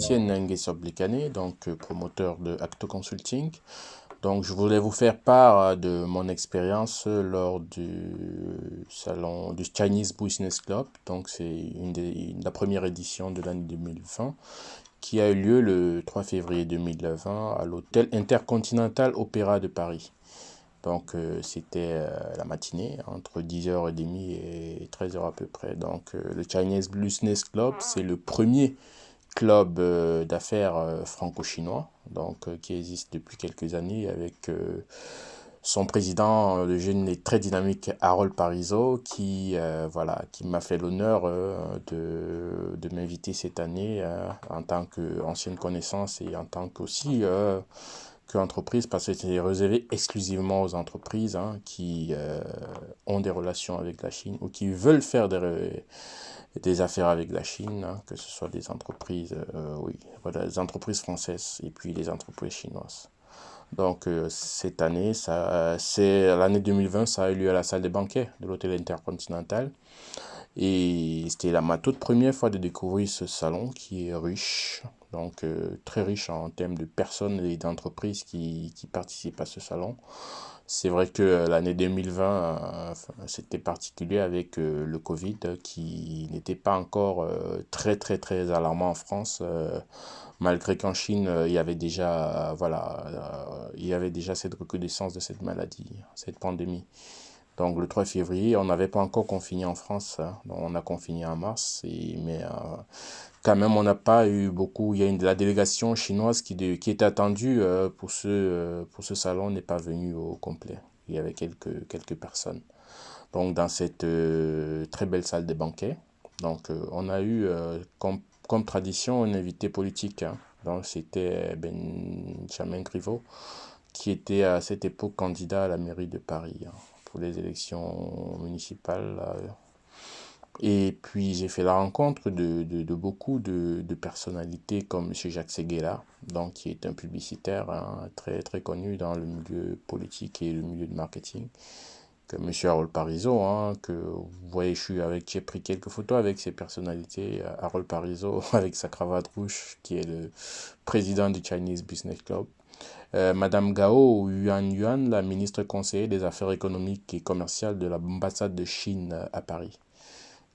Étienne Nengue-Soblikane, donc promoteur de Acto Consulting. Donc je voulais vous faire part de mon expérience lors du salon du Chinese Business Club. Donc c'est la première édition de l'année 2020 qui a eu lieu le 3 février 2020 à l'hôtel Intercontinental Opéra de Paris. Donc c'était la matinée, entre 10h30 et 13h à peu près. Donc le Chinese Business Club, c'est le premier club d'affaires franco-chinois, donc qui existe depuis quelques années avec son président, le jeune et très dynamique Harold Parizeau, voilà, qui m'a fait l'honneur de m'inviter cette année en tant qu'ancienne connaissance et en tant qu'aussi qu'entreprise, parce que c'est réservé exclusivement aux entreprises qui ont des relations avec la Chine ou qui veulent faire des affaires avec la Chine, que ce soit des entreprises, oui, voilà, des entreprises françaises et puis des entreprises chinoises. Donc cette année, c'est l'année 2020, ça a eu lieu à la salle des banquets de l'hôtel Intercontinental. Et c'était ma toute première fois de découvrir ce salon qui est riche, donc très riche en termes de personnes et d'entreprises qui participent à ce salon. C'est vrai que l'année 2020, c'était particulier avec le Covid qui n'était pas encore très alarmant en France, malgré qu'en Chine, il y avait déjà, voilà, il y avait déjà cette recrudescence de cette maladie, cette pandémie. Donc le 3 février, on n'avait pas encore confiné en France, donc on a confiné en mars, mais quand même on n'a pas eu beaucoup, il y a la délégation chinoise qui était attendue pour ce salon n'est pas venue au complet, il y avait quelques personnes. Donc dans cette très belle salle des banquets, donc on a eu comme tradition un invité politique, donc c'était Benjamin Griveaux, qui était à cette époque candidat à la mairie de Paris pour les élections municipales. Et puis j'ai fait la rencontre de beaucoup de personnalités comme M. Jacques Séguéla, donc, qui est un publicitaire très connu dans le milieu politique et le milieu du marketing. Que M. Harold Parizeau, que vous voyez, j'ai pris quelques photos avec ces personnalités. Harold Parizeau avec sa cravate rouge, qui est le président du Chinese Business Club. Madame Gao Yuan, la ministre conseillère des Affaires économiques et commerciales de l'ambassade de Chine à Paris.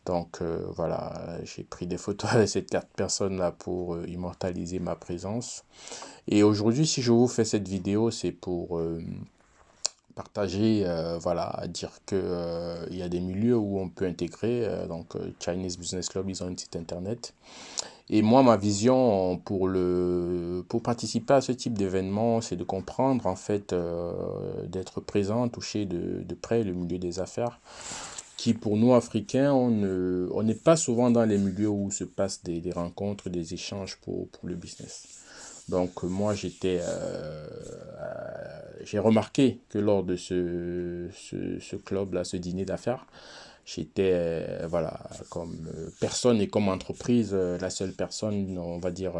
Donc voilà, j'ai pris des photos avec ces 4 personnes-là pour immortaliser ma présence. Et aujourd'hui, si je vous fais cette vidéo, c'est pour partager, voilà, dire que il y a des milieux où on peut intégrer. Donc Chinese Business Club, ils ont un site internet. Et moi, ma vision pour participer à ce type d'événement, c'est de comprendre, en fait, d'être présent, toucher de près le milieu des affaires, qui pour nous, Africains, on n'est pas souvent dans les milieux où se passent des rencontres, des échanges pour le business. Donc moi, j'ai remarqué que lors de ce club-là, ce dîner d'affaires, j'étais, voilà, comme personne et comme entreprise, la seule personne, on va dire,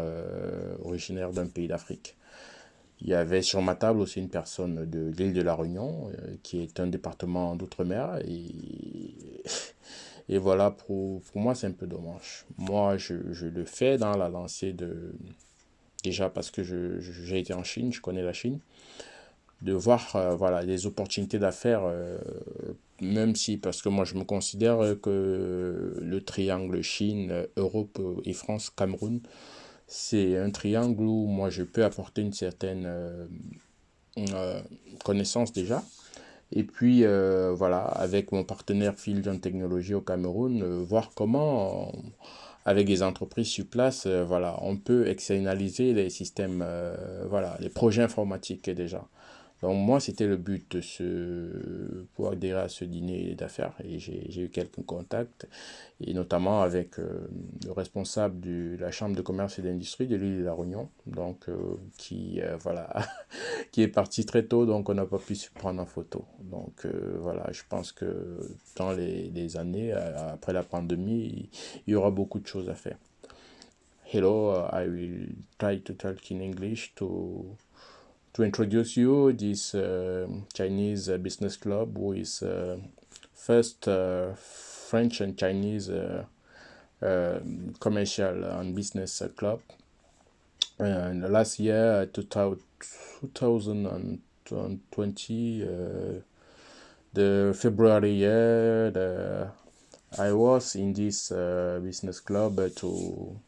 originaire d'un pays d'Afrique. Il y avait sur ma table aussi une personne de l'île de la Réunion, qui est un département d'outre-mer. Et voilà, pour moi, c'est un peu dommage. Moi, je le fais dans la lancée déjà parce que j'ai été en Chine, je connais la Chine, de voir voilà, les opportunités d'affaires, même si, parce que moi je me considère que le triangle Chine, Europe et France, Cameroun, c'est un triangle où moi je peux apporter une certaine connaissance déjà. Et puis voilà, avec mon partenaire Philjon Technologies au Cameroun, voir comment avec des entreprises sur place, voilà, on peut externaliser les systèmes, voilà, les projets informatiques déjà. Donc moi, c'était le but pour adhérer à ce dîner d'affaires et j'ai eu quelques contacts et notamment avec le responsable de la chambre de commerce et d'industrie de l'île de la Réunion, donc voilà, qui est parti très tôt, donc on n'a pas pu se prendre en photo. Donc voilà, je pense que dans les années après la pandémie, il y aura beaucoup de choses à faire. Hello, I will try to talk in English to introduce you this Chinese business club, who is first French and Chinese commercial and business club. And last year, 2020, the February year, I was in this business club to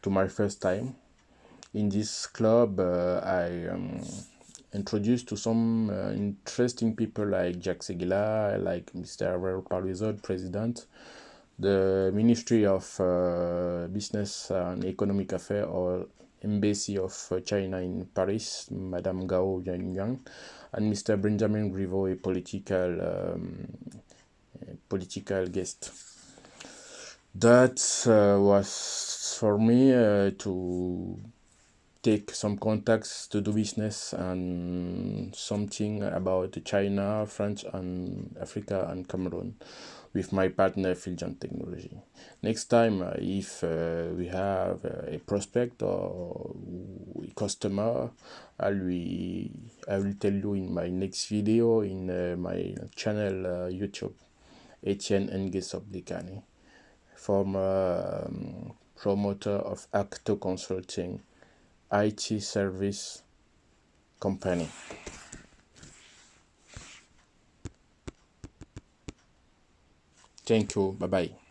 my first time. In this club, I introduced to some interesting people like Jacques Seguela, like Mr. Aurel Paluzod, president, the Ministry of Business and Economic Affairs or Embassy of China in Paris, Madame Gao Yangyang, and Mr. Benjamin Griveaux, a political guest. That was for me to take some contacts to do business and something about China, France, and Africa and Cameroon with my partner Filjan Technology. Next time, if we have a prospect or a customer, I will tell you in my next video in my channel YouTube, Etienne Ngesop Dekani, former promoter of Acto Consulting IT service company. Thank you. Bye bye.